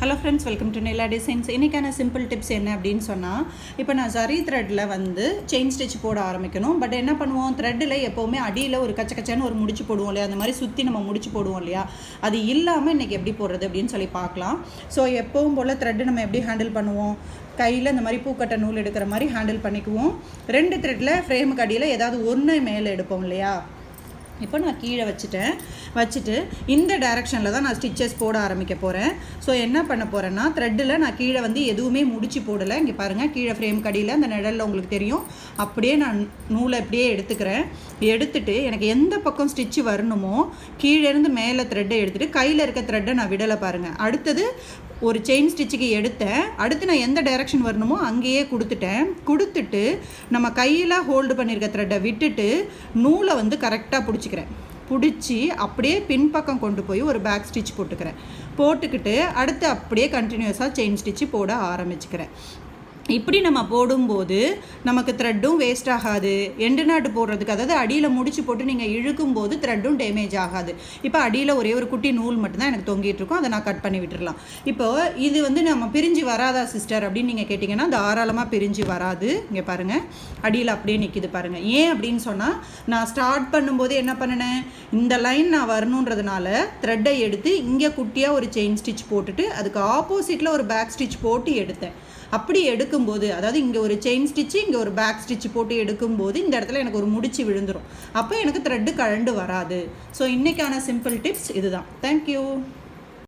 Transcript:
Hello friends, welcome to Nila designs. இன்றைக்கான simple tips என்ன அப்படின்னு சொன்னால், இப்போ நான் சரி த்ரெட்டில் வந்து செயின் ஸ்டிச் போட ஆரம்பிக்கணும். பட் என்ன பண்ணுவோம், த்ரெட்டில் எப்போவுமே அடியில் ஒரு கச்சன்னு ஒரு முடிச்சு போடுவோம் இல்லையா, அந்த மாதிரி சுற்றி நம்ம முடிச்சு போடுவோம் இல்லையா, அது இல்லாமல் இன்றைக்கி எப்படி போடுறது அப்படின்னு சொல்லி பார்க்கலாம். ஸோ எப்பவும் போல் த்ரெட்டு நம்ம எப்படி ஹேண்டில் பண்ணுவோம், கையில் இந்த மாதிரி பூக்கட்டை நூல் எடுக்கிற மாதிரி ஹேண்டில் பண்ணிக்குவோம். 2 த்ரெட்டில் ஃப்ரேமுக்கு அடியில் ஏதாவது ஒன்று மேலே எடுப்போம் இல்லையா. இப்போ நான் கீழே வச்சுட்டு இந்த டைரெக்ஷனில் தான் நான் ஸ்டிச்சஸ் போட ஆரம்பிக்க போகிறேன். ஸோ என்ன பண்ண போகிறேன்னா, த்ரெட்டில் நான் கீழே வந்து எதுவுமே முடிச்சு போடலை. இங்கே பாருங்கள், கீழே ஃப்ரேம் கடியில் அந்த நிழலில் உங்களுக்கு தெரியும். அப்படியே நான் நூலை அப்படியே எடுத்துட்டு எனக்கு எந்த பக்கம் ஸ்டிச்சு வரணுமோ கீழேருந்து மேலே த்ரெட்டை எடுத்துகிட்டு கையில் இருக்க த்ரெட்டை நான் விடலை பாருங்கள். அடுத்தது ஒரு செயின் ஸ்டிச்சுக்கு எடுத்தேன். அடுத்து நான் எந்த டைரெக்ஷன் வரணுமோ அங்கேயே கொடுத்துட்டு நம்ம கையில் ஹோல்டு பண்ணியிருக்க த்ரெட்டை விட்டுட்டு நூலை வந்து கரெக்டாக பிடிச்சி அப்படியே பின்பக்கம் கொண்டு போய் ஒரு பேக் ஸ்டிச் போட்டுக்கிட்டு அடுத்து அப்படியே கண்டினியூஸாக செயின் ஸ்டிச்சு போட ஆரம்பிச்சுக்கிறேன். இப்படி நம்ம போடும்போது நமக்கு த்ரெட்டும் வேஸ்ட் ஆகாது. எண்டு நாட்டு போடுறதுக்கு, அதாவது அடியில் முடிச்சு போட்டு நீங்கள் இழுக்கும்போது த்ரெட்டும் டேமேஜ் ஆகாது. இப்போ அடியில் ஒரே ஒரு குட்டி நூல் மட்டும்தான் எனக்கு தொங்கிட்டு இருக்கும், அதை நான் கட் பண்ணி விட்டுடலாம். இப்போ இது வந்து நம்ம பிரிஞ்சு வராதா சிஸ்டர் அப்படின்னு நீங்கள் கேட்டிங்கன்னா தாராளமாக பிரிஞ்சு வராது. இங்கே பாருங்கள், அடியில் அப்படியே நிற்கிது பாருங்கள். ஏன் அப்படின்னு சொன்னால், நான் ஸ்டார்ட் பண்ணும்போது என்ன பண்ணினேன், இந்த லைன் நான் வரணுன்றதுனால த்ரெட்டை எடுத்து இங்கே குட்டியாக ஒரு செயின் ஸ்டிச் போட்டுட்டு அதுக்கு ஆப்போசிட்டில் ஒரு பேக் ஸ்டிச் போட்டு எடுத்தேன். அப்படி எடுக்கும்போது, அதாவது இங்கே ஒரு செயின் ஸ்டிச்சு இங்கே ஒரு பேக் ஸ்டிச் போட்டு எடுக்கும்போது இந்த இடத்துல எனக்கு ஒரு முடிச்சு விழுந்துடும். அப்போ எனக்கு த்ரெட்டு கழண்டு வராது. ஸோ இன்றைக்கான சிம்பிள் டிப்ஸ் இதுதான். தேங்க்யூ.